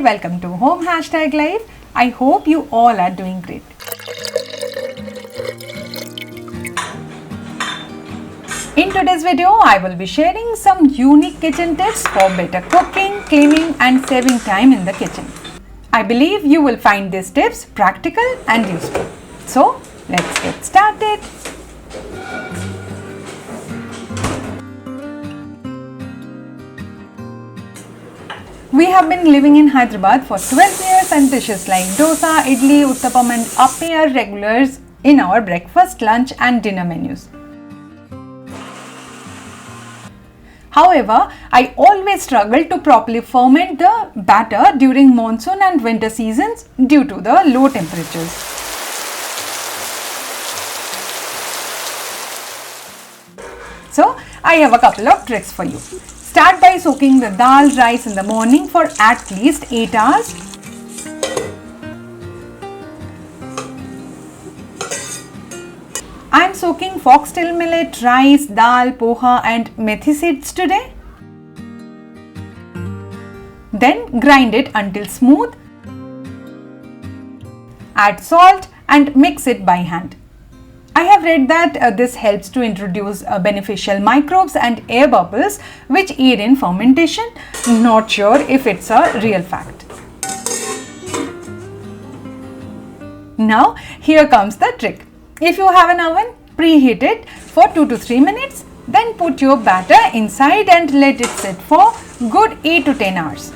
welcome to Home #Life. I hope you all are doing great. In today's video, I will be sharing some unique kitchen tips for better cooking, cleaning and saving time in the kitchen. I believe you will find these tips practical and useful. So, let's get started. We have been living in Hyderabad for 12 years and dishes like dosa, idli, uttapam and appam are regulars in our breakfast, lunch and dinner menus. However, I always struggle to properly ferment the batter during monsoon and winter seasons due to the low temperatures. So, I have a couple of tricks for you. Start by soaking the dal rice in the morning for at least 8 hours. I am soaking foxtail millet, rice, dal, poha and methi seeds today. Then grind it until smooth. Add salt and mix it by hand. I have read that this helps to introduce beneficial microbes and air bubbles which aid in fermentation. Not sure if it's a real fact. Now here comes the trick. If you have an oven, preheat it for 2 to 3 minutes. Then put your batter inside and let it sit for good 8 to 10 hours.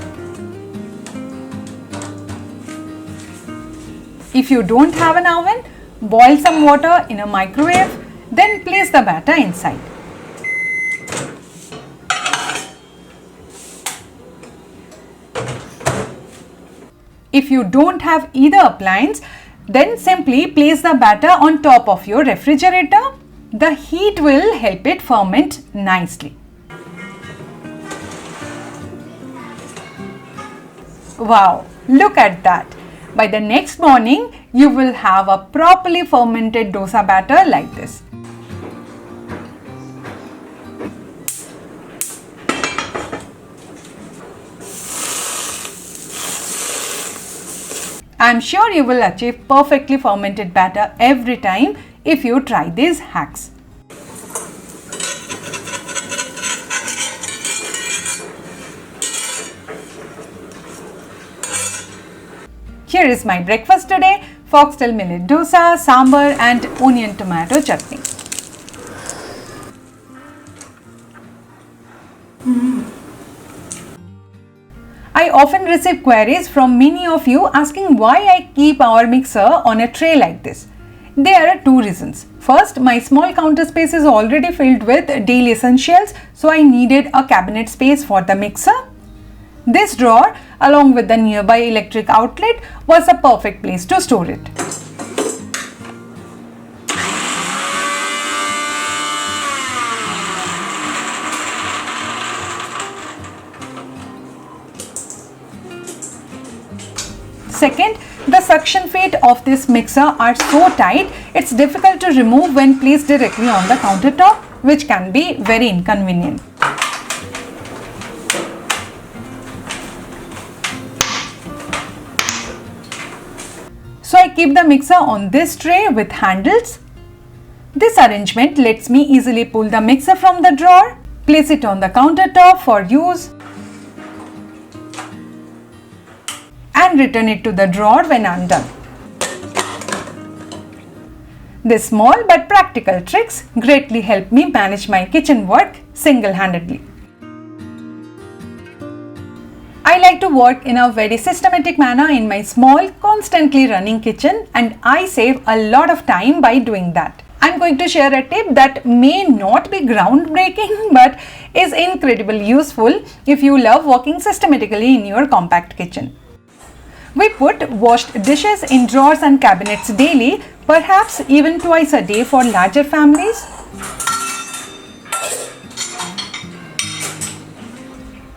If you don't have an oven, boil some water in a microwave, then place the batter inside. If you don't have either appliance, then simply place the batter on top of your refrigerator. The heat will help it ferment nicely. Wow, look at that! By the next morning, you will have a properly fermented dosa batter like this. I am sure you will achieve perfectly fermented batter every time if you try these hacks. Here is my breakfast today: foxtail millet dosa, sambar and onion tomato chutney. I often receive queries from many of you asking why I keep our mixer on a tray like this. There are two reasons. First, my small counter space is already filled with daily essentials, so I needed a cabinet space for the mixer. This drawer, along with the nearby electric outlet, was a perfect place to store it. Second, the suction feet of this mixer are so tight, it's difficult to remove when placed directly on the countertop, which can be very inconvenient. So I keep the mixer on this tray with handles. This arrangement lets me easily pull the mixer from the drawer, place it on the countertop for use, and return it to the drawer when I'm done. These small but practical tricks greatly help me manage my kitchen work single-handedly. I like to work in a very systematic manner in my small, constantly running kitchen, and I save a lot of time by doing that. I'm going to share a tip that may not be groundbreaking but is incredibly useful if you love working systematically in your compact kitchen. We put washed dishes in drawers and cabinets daily, perhaps even twice a day for larger families.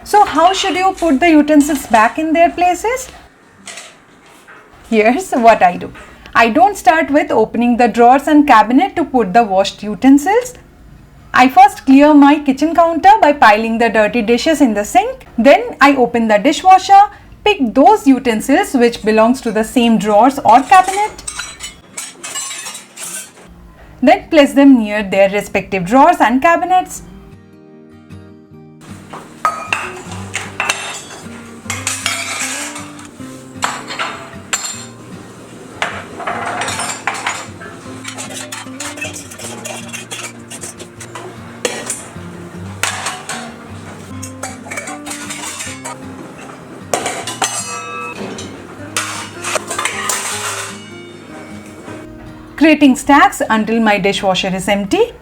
So how should you put the utensils back in their places? Here's what I do. I don't start with opening the drawers and cabinet to put the washed utensils. I first clear my kitchen counter by piling the dirty dishes in the sink. Then I open the dishwasher, Pick those utensils which belongs to the same drawers or cabinet. Then place them near their respective drawers and cabinets. Creating stacks until my dishwasher is empty.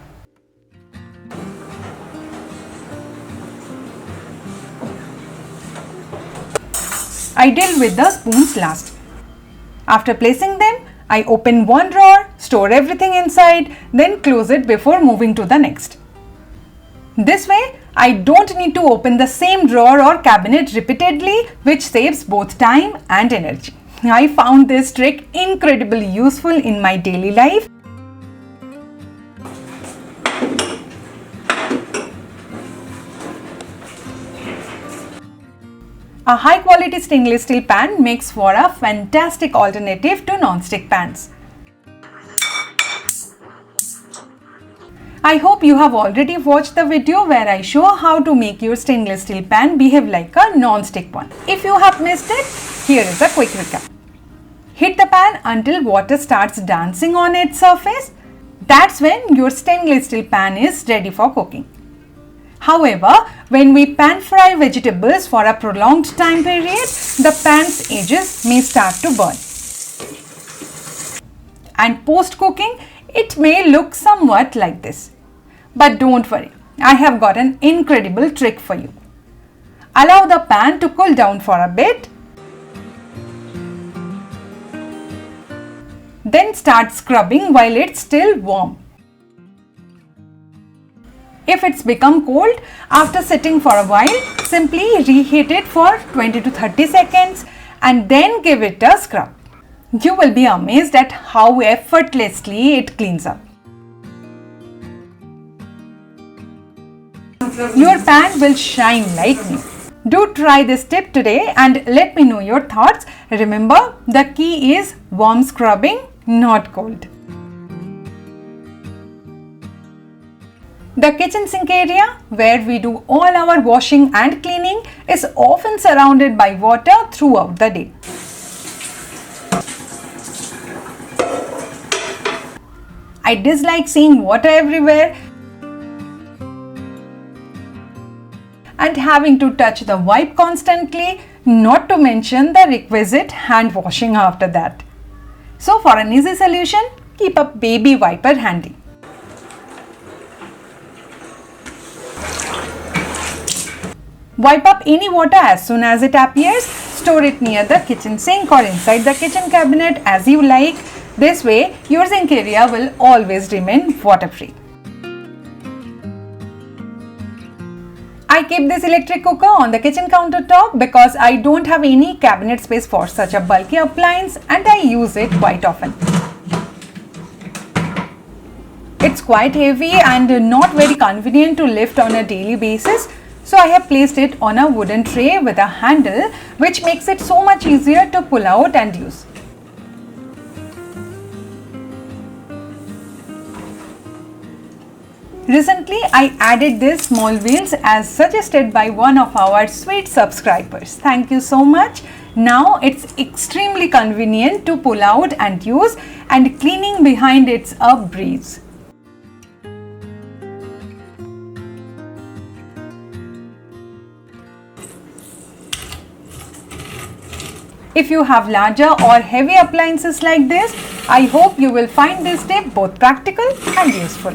I deal with the spoons last. After placing them, I open one drawer, store everything inside, then close it before moving to the next. This way, I don't need to open the same drawer or cabinet repeatedly, which saves both time and energy. I found this trick incredibly useful in my daily life. A high quality stainless steel pan makes for a fantastic alternative to non-stick pans. I hope you have already watched the video where I show how to make your stainless steel pan behave like a non-stick one. If you have missed it, here is a quick recap. Heat the pan until water starts dancing on its surface. That's when your stainless steel pan is ready for cooking. However, when we pan fry vegetables for a prolonged time period, the pan's edges may start to burn. And post cooking, it may look somewhat like this. But don't worry, I have got an incredible trick for you. Allow the pan to cool down for a bit. Then start scrubbing while it's still warm. If it's become cold after sitting for a while, simply reheat it for 20 to 30 seconds and then give it a scrub. You will be amazed at how effortlessly it cleans up. Your pan will shine like new. Do try this tip today and let me know your thoughts. Remember, the key is warm scrubbing, not cold. The kitchen sink area, where we do all our washing and cleaning, is often surrounded by water throughout the day. I dislike seeing water everywhere and having to touch the wipe constantly, not to mention the requisite hand washing after that. So for an easy solution, keep a baby wiper handy. Wipe up any water as soon as it appears. Store it near the kitchen sink or inside the kitchen cabinet as you like. This way, your sink area will always remain water-free. I keep this electric cooker on the kitchen countertop because I don't have any cabinet space for such a bulky appliance and I use it quite often. It's quite heavy and not very convenient to lift on a daily basis. So I have placed it on a wooden tray with a handle, which makes it so much easier to pull out and use. Recently, I added these small wheels as suggested by one of our sweet subscribers. Thank you so much. Now it's extremely convenient to pull out and use, and cleaning behind it's a breeze. If you have larger or heavy appliances like this, I hope you will find this tip both practical and useful.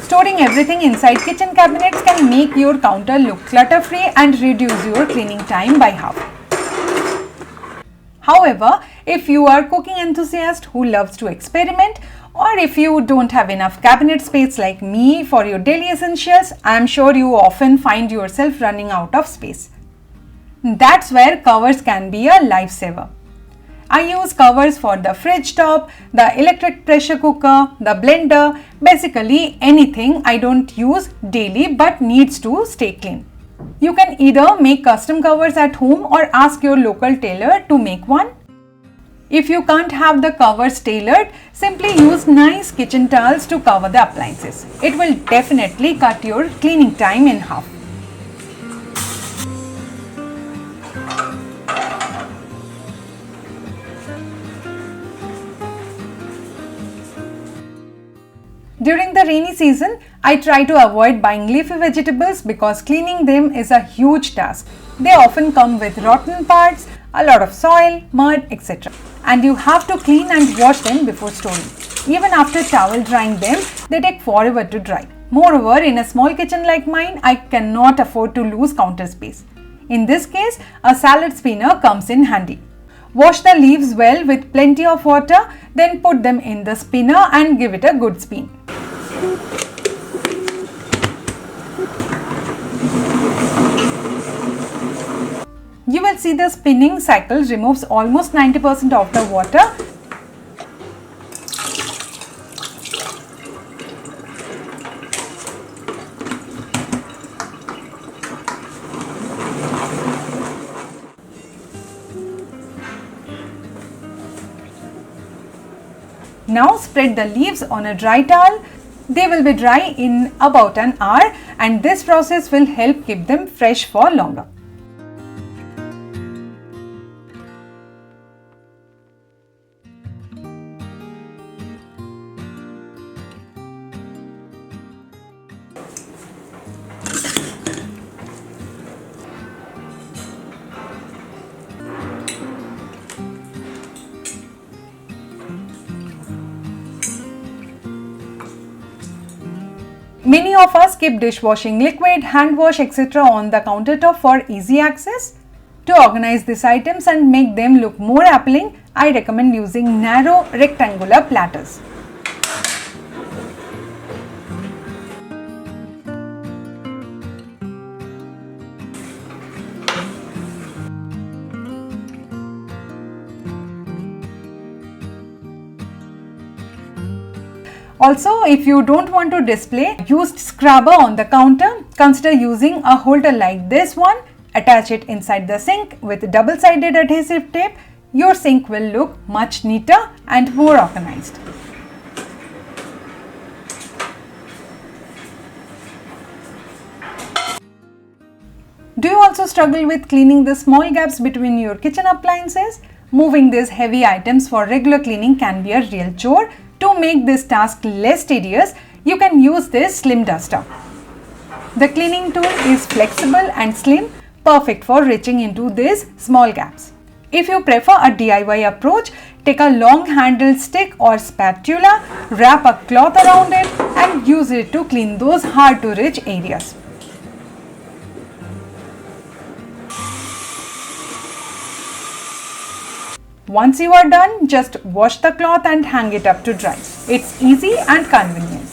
Storing everything inside kitchen cabinets can make your counter look clutter-free and reduce your cleaning time by half. However, if you are a cooking enthusiast who loves to experiment, or if you don't have enough cabinet space like me for your daily essentials, I am sure you often find yourself running out of space. That's where covers can be a lifesaver. I use covers for the fridge top, the electric pressure cooker, the blender, basically anything I don't use daily but needs to stay clean. You can either make custom covers at home or ask your local tailor to make one. If you can't have the covers tailored, simply use nice kitchen towels to cover the appliances. It will definitely cut your cleaning time in half. During the rainy season, I try to avoid buying leafy vegetables because cleaning them is a huge task. They often come with rotten parts, a lot of soil, mud, etc. And you have to clean and wash them before storing. Even after towel drying them, they take forever to dry. Moreover, in a small kitchen like mine, I cannot afford to lose counter space. In this case, a salad spinner comes in handy. Wash the leaves well with plenty of water, then put them in the spinner and give it a good spin. You will see the spinning cycle removes almost 90% of the water. Now spread the leaves on a dry towel. They will be dry in about an hour, and this process will help keep them fresh for longer. Many of us keep dishwashing liquid, hand wash, etc. on the countertop for easy access. To organize these items and make them look more appealing, I recommend using narrow rectangular platters. Also, if you don't want to display used scrubber on the counter, consider using a holder like this one. Attach it inside the sink with double-sided adhesive tape. Your sink will look much neater and more organized. Do you also struggle with cleaning the small gaps between your kitchen appliances? Moving these heavy items for regular cleaning can be a real chore. To make this task less tedious, you can use this slim duster. The cleaning tool is flexible and slim, perfect for reaching into these small gaps. If you prefer a DIY approach, take a long handled stick or spatula, wrap a cloth around it and use it to clean those hard to reach areas. Once you are done, just wash the cloth and hang it up to dry. It's easy and convenient.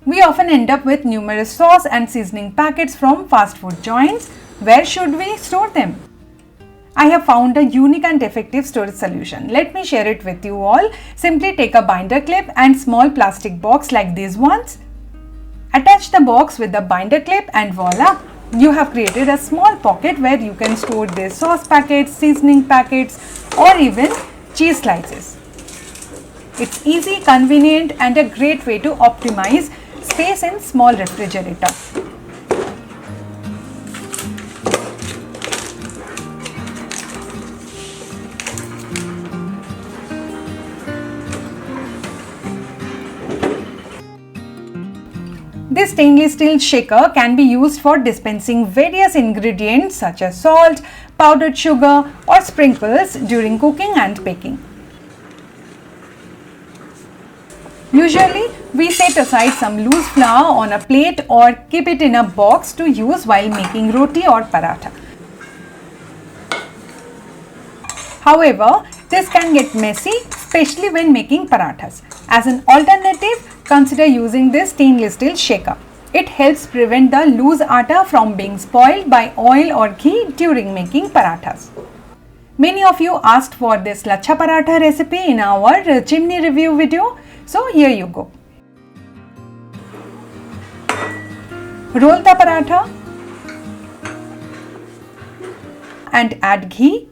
We often end up with numerous sauce and seasoning packets from fast food joints. Where should we store them? I have found a unique and effective storage solution. Let me share it with you all. Simply take a binder clip and small plastic box like these ones. Attach the box with the binder clip and voila! You have created a small pocket where you can store these sauce packets, seasoning packets or even cheese slices. It's easy, convenient and a great way to optimize space in small refrigerator. This stainless steel shaker can be used for dispensing various ingredients such as salt, powdered sugar or sprinkles during cooking and baking. Usually, we set aside some loose flour on a plate or keep it in a box to use while making roti or paratha. However, this can get messy, especially when making parathas. As an alternative, consider using this stainless steel shaker. It helps prevent the loose atta from being spoiled by oil or ghee during making parathas. Many of you asked for this lachha paratha recipe in our chimney review video. So here you go. Roll the paratha and add ghee.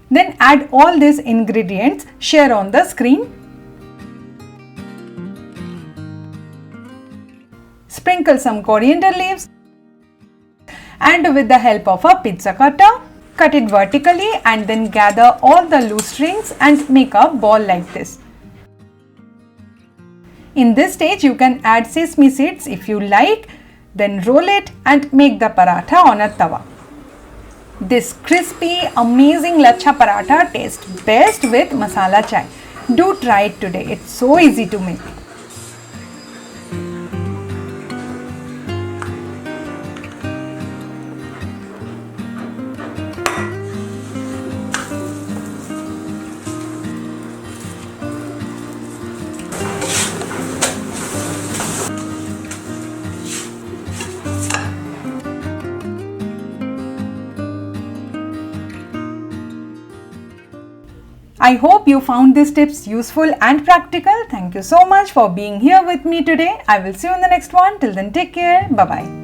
Then add all these ingredients shared on the screen. Sprinkle some coriander leaves and with the help of a pizza cutter, cut it vertically and then gather all the loose strings and make a ball like this. In this stage you can add sesame seeds if you like, then roll it and make the paratha on a tawa. This crispy, amazing lachha paratha tastes best with masala chai. Do try it today, it's so easy to make. I hope you found these tips useful and practical. Thank you so much for being here with me today. I will see you in the next one. Till then, take care. Bye-bye.